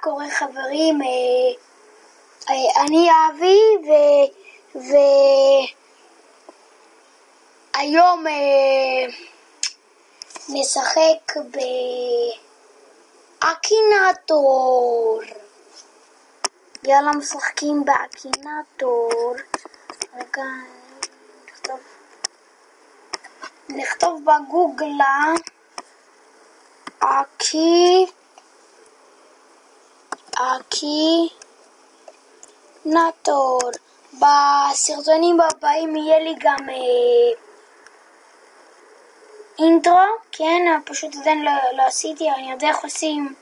קורה חברים? אני אבי והיום נשחק באקינטור. יאללה, משחקים באקינטור. רגע, נכתוב בגוגלה אקינטור. בסרטונים הבאים יהיה לי גם אינטרו, כן, פשוט עדיין לא עשיתי, אני יודע איך עושים.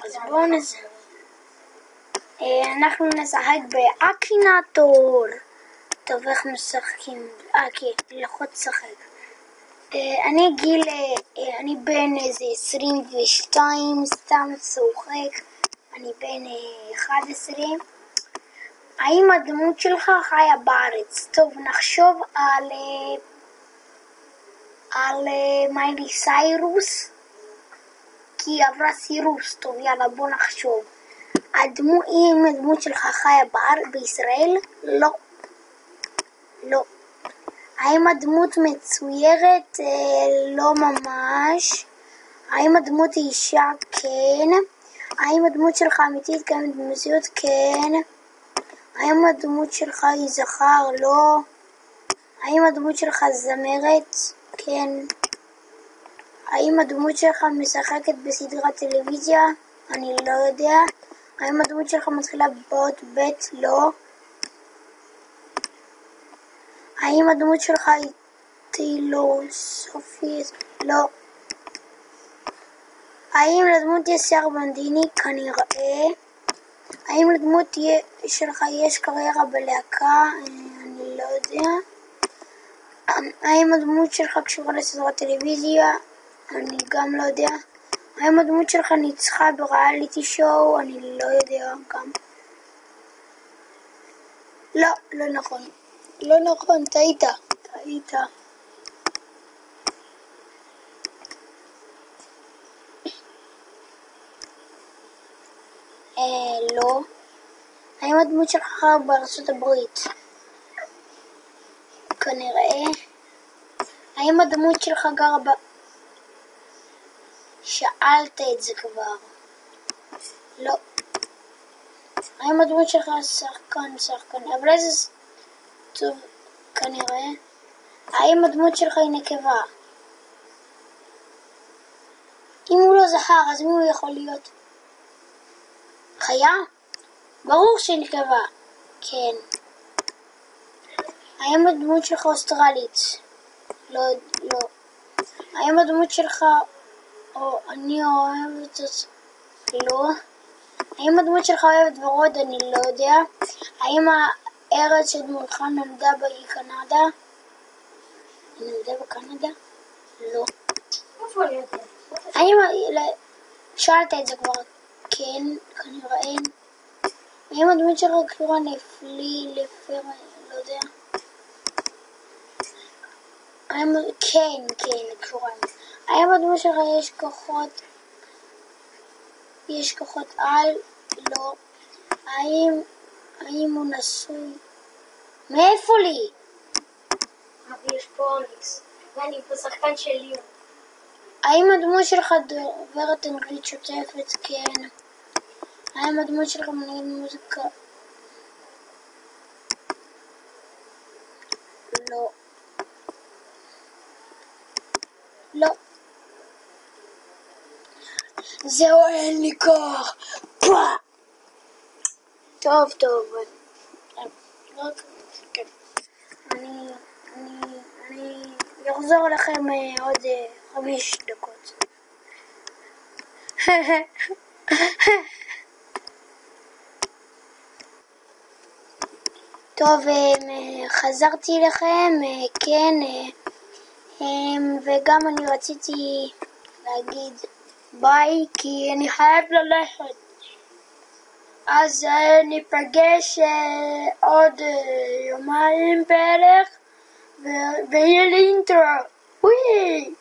אז בואו נעשה. אנחנו נשחק באקינטור. טוב, איך משחקים? כן, ללחוץ לשחק. אני בן איזה 22, סתם צוחק. אני בן 11. האם הדמות שלך חיה בארץ? טוב, נחשוב על מיילי סיירוס, כי היא עברה סירוס. טוב, יאללה, בוא נחשוב. אם הדמות שלך חיה בישראל? לא. לא. האם הדמות מצוירת? לא ממש. האם הדמות היא אישה? כן. האם הדמות שלך אמיתית קיימת במציאות? כן. האם הדמות שלך היא זכר? לא. האם הדמות שלך זמרת? כן. האם הדמות שלך משחקת בסדרת טלוויזיה? אני לא יודע. האם הדמות שלך מתחילה באות ב'? לא. האם הדמות שלך היא פילוסופית? לא. האם לדמות יש שיער בלונדיני? כנראה. האם לדמות שלך יש קריירה בלהקה? אני לא יודע. האם הדמות שלך קשורה לסדרת טלוויזיה? אני גם לא יודע. האם הדמות שלך ניצחה בריאליטי שואו? אני לא יודע גם. לא, לא נכון. לא נכון, טעית. לא. האם הדמות שלך חיה בארצות הברית? כנראה. האם הדמות שלך גרה שאלת את זה כבר. לא. האם הדמות שלך שחקן? אבל איזה טוב, כנראה. האם הדמות שלך היא נקבה? אם הוא לא זכר, אז מי הוא יכול להיות? חיה? ברור שהיא נקבה. כן. האם הדמות שלך אוסטרלית? לא. האם הדמות שלך אני אוהבת את... לא. האם הדמות שלך אוהבת ורוד? אני לא יודע. האם הארץ שדמותך נולדה בה היא קנדה? היא נולדה בקנדה? לא. איפה אני יודע? האם... שאלת את זה כבר. כן, כנראה. האם הדמות שלך קשורה לפר... לא יודע. כן, קשורה. האם הדמות שלך יש כוחות על? לא. האם הוא נשוי? מאיפה לי? אבי, יש פה אוניקס, ואני פה שחקן של ליאון. האם הדמות שלך דוברת אנגלית שוטפת? כן. האם הדמות שלך מנגנת מוזיקה? לא. לא. זהו, אין לי כוח. טוב. אני אחזור לכם עוד 5 דקות. טוב, חזרתי לכם, כן, וגם אני רציתי להגיד ביי, כי אני חייב ללכת. אז ניפגש עוד יומיים בערך, ויהיה לי אינטרו. וואי!